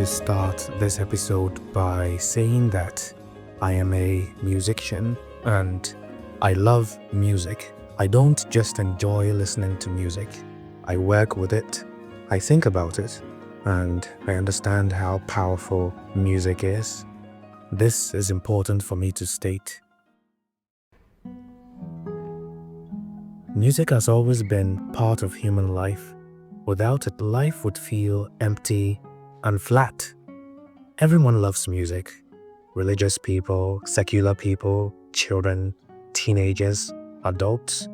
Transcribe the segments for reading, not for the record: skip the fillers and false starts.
to start this episode by saying that I am a musician and I love music. I don't just enjoy listening to music. I work with it, I think about it, and I understand how powerful music is. This is important for me to state. Music has always been part of human life. Without it, life would feel empty and flat. Everyone loves music. Religious people, secular people, children, teenagers, adults.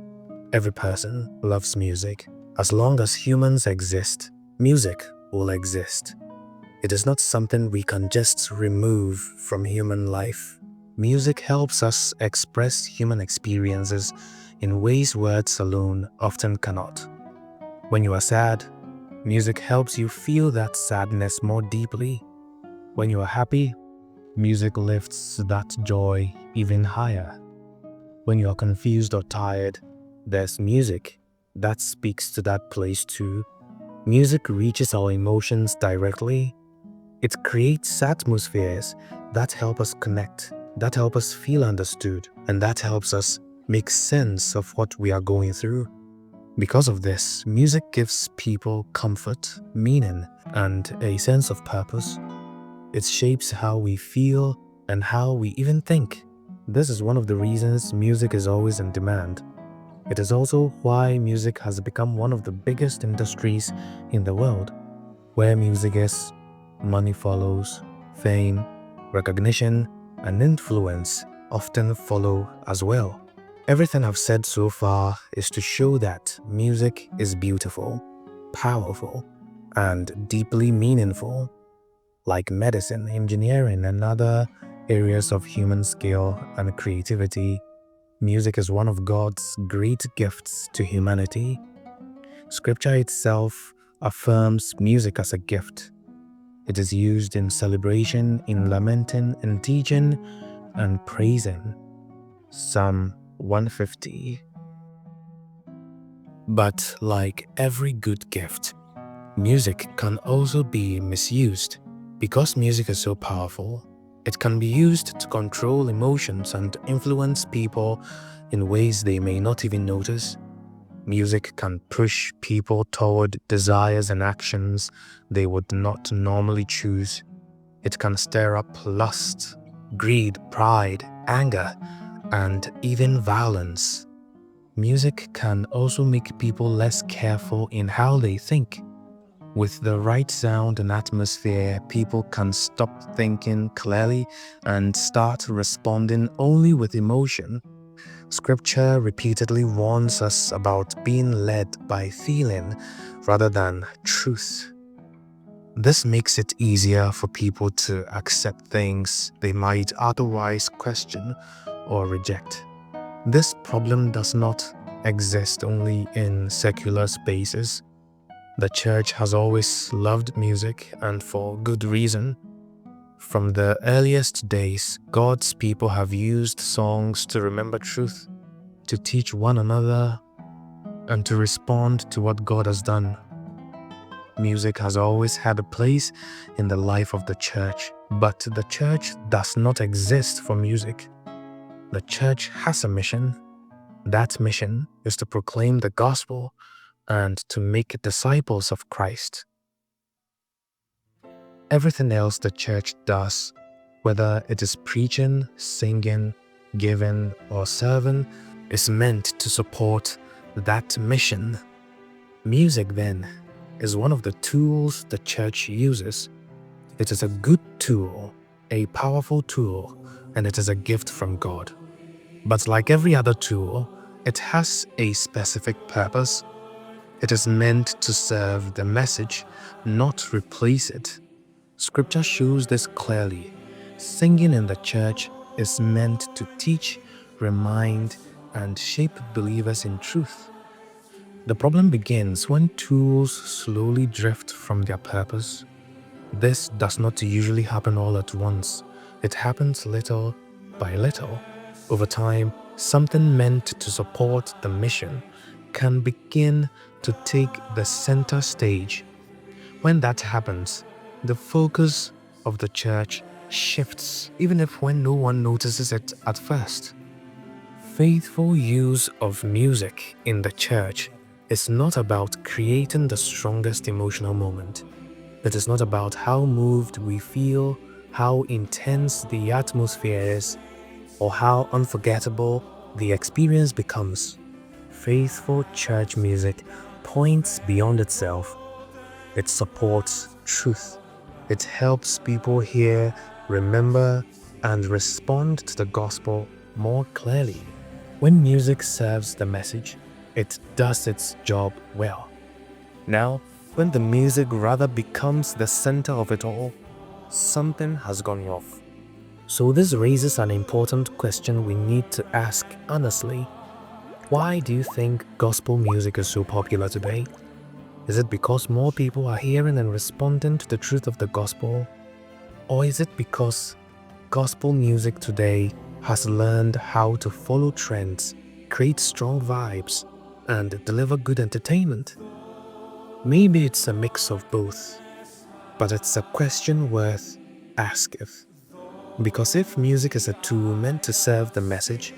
Every person loves music. As long as humans exist, music will exist. It is not something we can just remove from human life. Music helps us express human experiences in ways words alone often cannot. When you are sad, music helps you feel that sadness more deeply. When you are happy, music lifts that joy even higher. When you are confused or tired, there's music that speaks to that place too. Music reaches our emotions directly. It creates atmospheres that help us connect, that help us feel understood, and that helps us make sense of what we are going through. Because of this, music gives people comfort, meaning, and a sense of purpose. It shapes how we feel and how we even think. This is one of the reasons music is always in demand. It is also why music has become one of the biggest industries in the world. Where music is, money follows, fame, recognition, and influence often follow as well. Everything I've said so far is to show that music is beautiful, powerful, and deeply meaningful. Like medicine, engineering, and other areas of human skill and creativity, music is one of God's great gifts to humanity. Scripture itself affirms music as a gift. It is used in celebration, in lamenting, in teaching, and praising. Psalm 150. But like every good gift, music can also be misused. Because music is so powerful, it can be used to control emotions and influence people in ways they may not even notice. Music can push people toward desires and actions they would not normally choose. It can stir up lust, greed, pride, anger, and even violence. Music can also make people less careful in how they think. With the right sound and atmosphere, people can stop thinking clearly and start responding only with emotion. Scripture repeatedly warns us about being led by feeling rather than truth. This makes it easier for people to accept things they might otherwise question or reject. This problem does not exist only in secular spaces. The church has always loved music, and for good reason. From the earliest days, God's people have used songs to remember truth, to teach one another, and to respond to what God has done. Music has always had a place in the life of the church, but the church does not exist for music. The church has a mission. That mission is to proclaim the gospel and to make disciples of Christ. Everything else the church does, whether it is preaching, singing, giving, or serving, is meant to support that mission. Music, then, is one of the tools the church uses. It is a good tool, a powerful tool, and it is a gift from God. But like every other tool, it has a specific purpose. It is meant to serve the message, not replace it. Scripture shows this clearly. Singing in the church is meant to teach, remind, and shape believers in truth. The problem begins when tools slowly drift from their purpose. This does not usually happen all at once. It happens little by little. Over time, something meant to support the mission can begin to take the center stage. When that happens, The focus of the church shifts even if when no one notices it at first. Faithful use of music in the church is not about creating the strongest emotional moment. It is not about how moved we feel, how intense the atmosphere is, or how unforgettable the experience becomes. Faithful church music points beyond itself. It supports truth. It helps people hear, remember, and respond to the gospel more clearly. When music serves the message, it does its job well. Now, when the music rather becomes the center of it all, something has gone off. So this raises an important question we need to ask honestly. Why do you think gospel music is so popular today? Is it because more people are hearing and responding to the truth of the gospel? Or is it because gospel music today has learned how to follow trends, create strong vibes, and deliver good entertainment? Maybe it's a mix of both, but it's a question worth asking. Because if music is a tool meant to serve the message,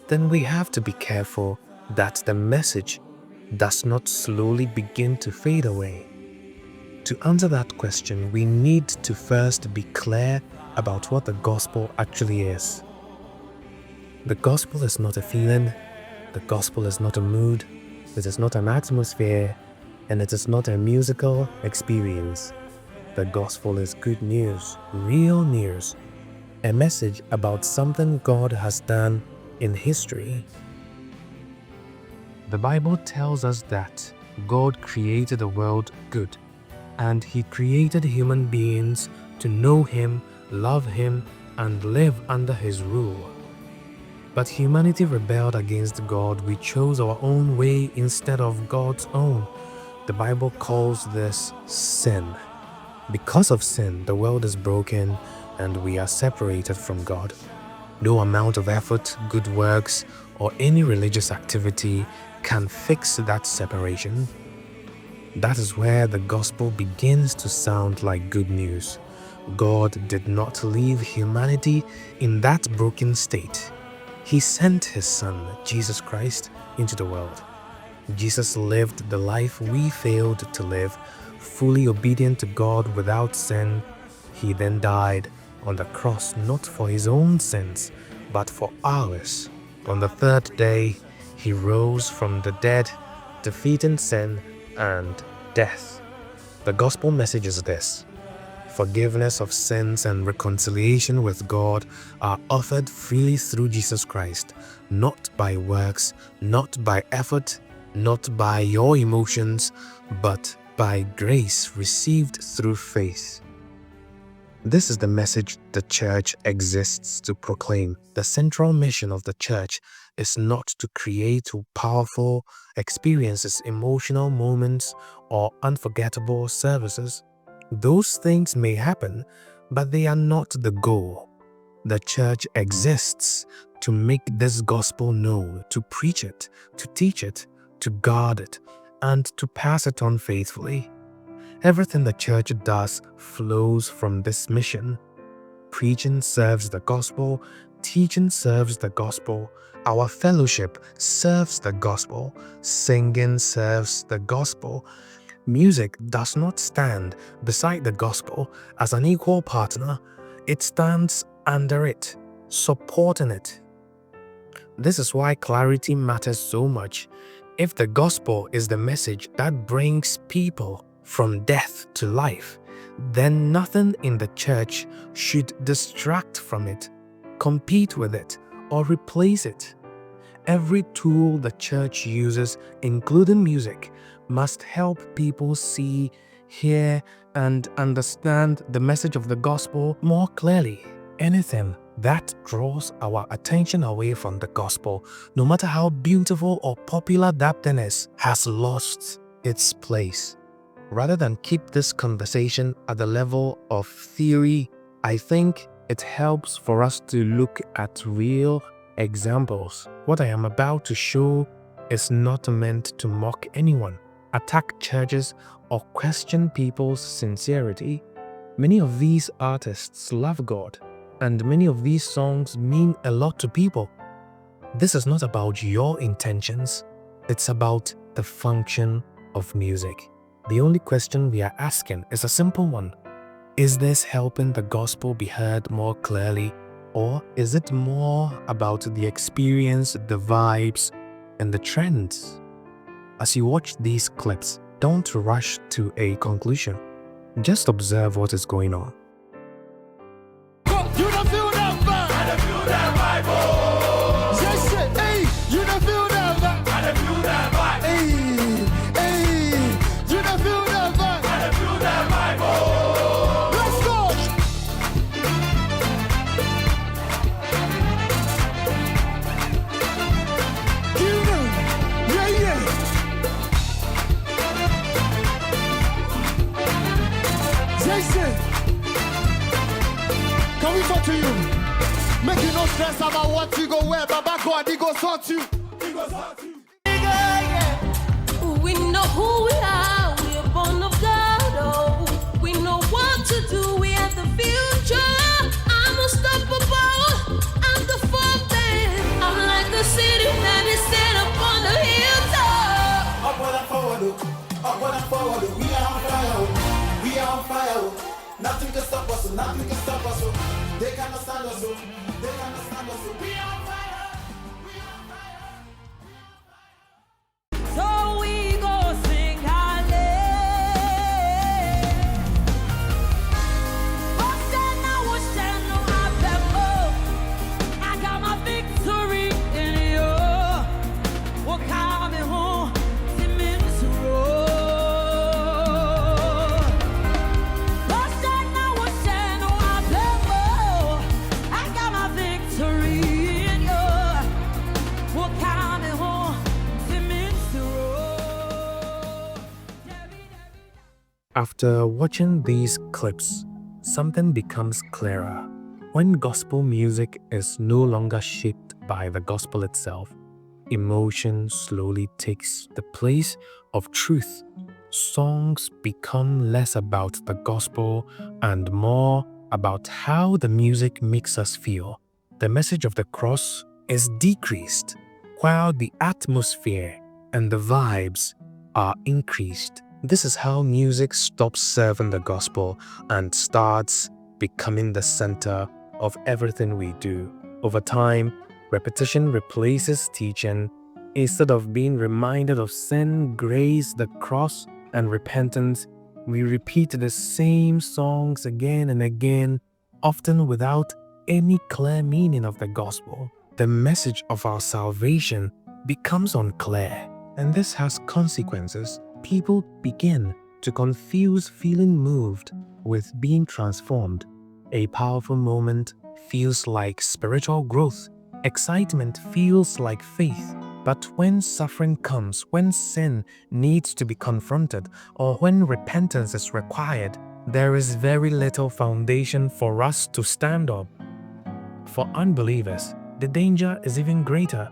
then we have to be careful that the message does not slowly begin to fade away. To answer that question, we need to first be clear about what the gospel actually is. The gospel is not a feeling, the gospel is not a mood, it is not an atmosphere, and it is not a musical experience. The gospel is good news, real news, a message about something God has done in history. The Bible tells us that God created the world good, and He created human beings to know Him, love Him, and live under His rule. But humanity rebelled against God. We chose our own way instead of God's own. The Bible calls this sin. Because of sin, the world is broken and we are separated from God. No amount of effort, good works, or any religious activity can fix that separation. That is where the gospel begins to sound like good news. God did not leave humanity in that broken state. He sent His Son, Jesus Christ, into the world. Jesus lived the life we failed to live, fully obedient to God without sin. He then died on the cross not for His own sins, but for ours. On the third day, He rose from the dead, defeating sin and death. The gospel message is this: forgiveness of sins and reconciliation with God are offered freely through Jesus Christ, not by works, not by effort, not by your emotions, but by grace received through faith. This is the message the church exists to proclaim. The central mission of the church is not to create powerful experiences, emotional moments, or unforgettable services. Those things may happen, but they are not the goal. The church exists to make this gospel known, to preach it, to teach it, to guard it, and to pass it on faithfully. Everything the church does flows from this mission. Preaching serves the gospel, teaching serves the gospel, our fellowship serves the gospel, singing serves the gospel. Music does not stand beside the gospel as an equal partner, it stands under it, supporting it. This is why clarity matters so much. If the gospel is the message that brings people from death to life, then nothing in the church should distract from it, compete with it, or replace it. Every tool the church uses, including music, must help people see, hear, and understand the message of the gospel more clearly. Anything that draws our attention away from the gospel, no matter how beautiful or popular that thing is, has lost its place. Rather than keep this conversation at the level of theory, I think it helps for us to look at real examples. What I am about to show is not meant to mock anyone, attack churches, or question people's sincerity. Many of these artists love God, and many of these songs mean a lot to people. This is not about your intentions, it's about the function of music. The only question we are asking is a simple one. Is this helping the gospel be heard more clearly, or is it more about the experience, the vibes, and the trends? As you watch these clips, don't rush to a conclusion. Just observe what is going on. You don't feel that vibe. I don't feel that vibe. Oh. Yes, shit. Hey, you don't feel that vibe. I don't feel that vibe. Hey, you don't feel that vibe. I don't feel that vibe. Oh. Let's go. You know, yeah. Yes, shit. Can we talk to you? Make you no stress about what you go wear, Baba God, he go sort you. He go sort you. We know who we are, we are born of God, oh. We know what to do, we have the future. I'm unstoppable, I'm the fountain. I'm like the city that is set up on the hilltop. Upward and forward, we are on fire, we are on fire. Nothing can stop us, nothing can stop us. They cannot stand us, they cannot stand us. We are on fire, we are on fire. So we go sing hallelujah. I got my victory in you. We're coming home to Minnesota. I got my victory in you. We're coming home to Minnesota. After watching these clips, something becomes clearer. When gospel music is no longer shaped by the gospel itself, emotion slowly takes the place of truth. Songs become less about the gospel and more about how the music makes us feel. The message of the cross is decreased, while the atmosphere and the vibes are increased. This is how music stops serving the gospel and starts becoming the center of everything we do. Over time, repetition replaces teaching. Instead of being reminded of sin, grace, the cross, and repentance, we repeat the same songs again and again, often without any clear meaning of the gospel. The message of our salvation becomes unclear, and this has consequences. People begin to confuse feeling moved with being transformed. A powerful moment feels like spiritual growth. Excitement feels like faith. But when suffering comes, when sin needs to be confronted, or when repentance is required, there is very little foundation for us to stand up. For unbelievers, the danger is even greater.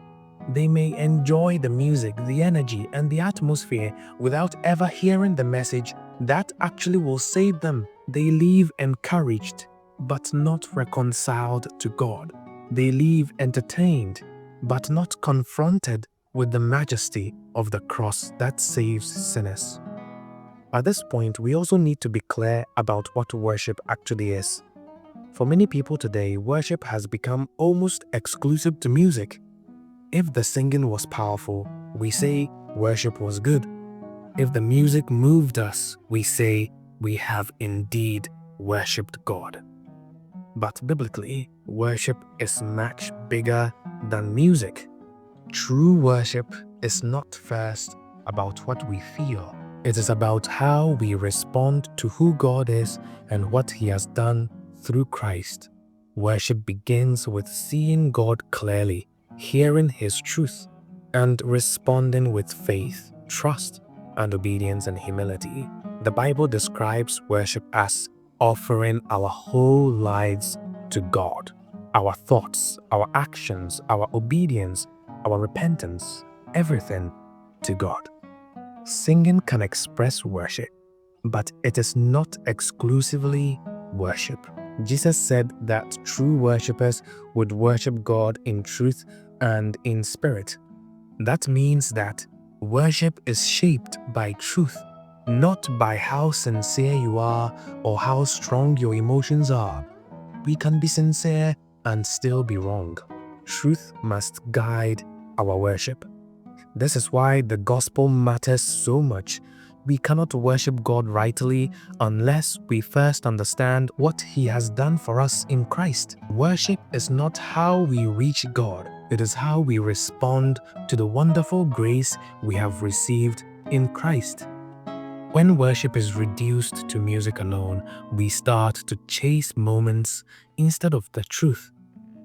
They may enjoy the music, the energy, and the atmosphere without ever hearing the message that actually will save them. They leave encouraged, but not reconciled to God. They leave entertained, but not confronted with the majesty of the cross that saves sinners. At this point, we also need to be clear about what worship actually is. For many people today, worship has become almost exclusive to music. If the singing was powerful, we say worship was good. If the music moved us, we say we have indeed worshipped God. But biblically, worship is much bigger than music. True worship is not first about what we feel. It is about how we respond to who God is and what He has done through Christ. Worship begins with seeing God clearly, hearing His truth, and responding with faith, trust, and obedience and humility. The Bible describes worship as offering our whole lives to God. Our thoughts, our actions, our obedience, our repentance, everything to God. Singing can express worship, but it is not exclusively worship. Jesus said that true worshippers would worship God in truth and in spirit. That means that worship is shaped by truth, not by how sincere you are or how strong your emotions are. We can be sincere and still be wrong. Truth must guide our worship. This is why the gospel matters so much. We cannot worship God rightly unless we first understand what He has done for us in Christ. Worship is not how we reach God, it is how we respond to the wonderful grace we have received in Christ. When worship is reduced to music alone, we start to chase moments instead of the truth.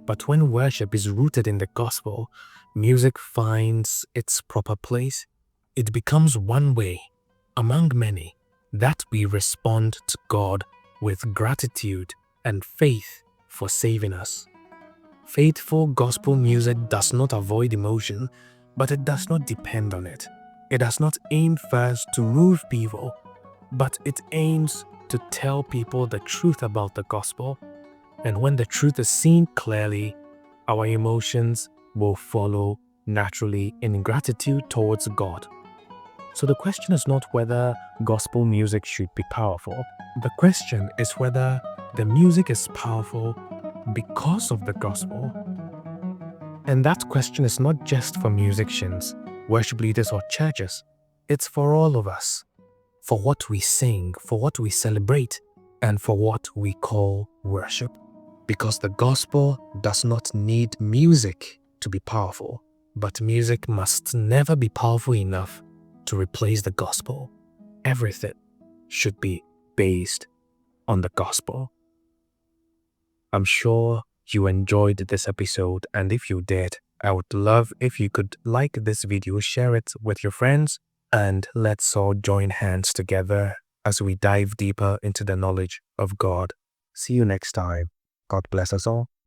But when worship is rooted in the gospel, music finds its proper place. It becomes one way, among many, that we respond to God with gratitude and faith for saving us. Faithful gospel music does not avoid emotion, but it does not depend on it. It does not aim first to move people, but it aims to tell people the truth about the gospel. And when the truth is seen clearly, our emotions will follow naturally in gratitude towards God. So the question is not whether gospel music should be powerful. The question is whether the music is powerful because of the gospel. And that question is not just for musicians, worship leaders, or churches. It's for all of us. For what we sing, for what we celebrate, and for what we call worship. Because the gospel does not need music to be powerful, but music must never be powerful enough to replace the gospel. Everything should be based on the gospel. I'm sure you enjoyed this episode, and if you did, I would love if you could like this video, share it with your friends, and let's all join hands together as we dive deeper into the knowledge of God. See you next time. God bless us all.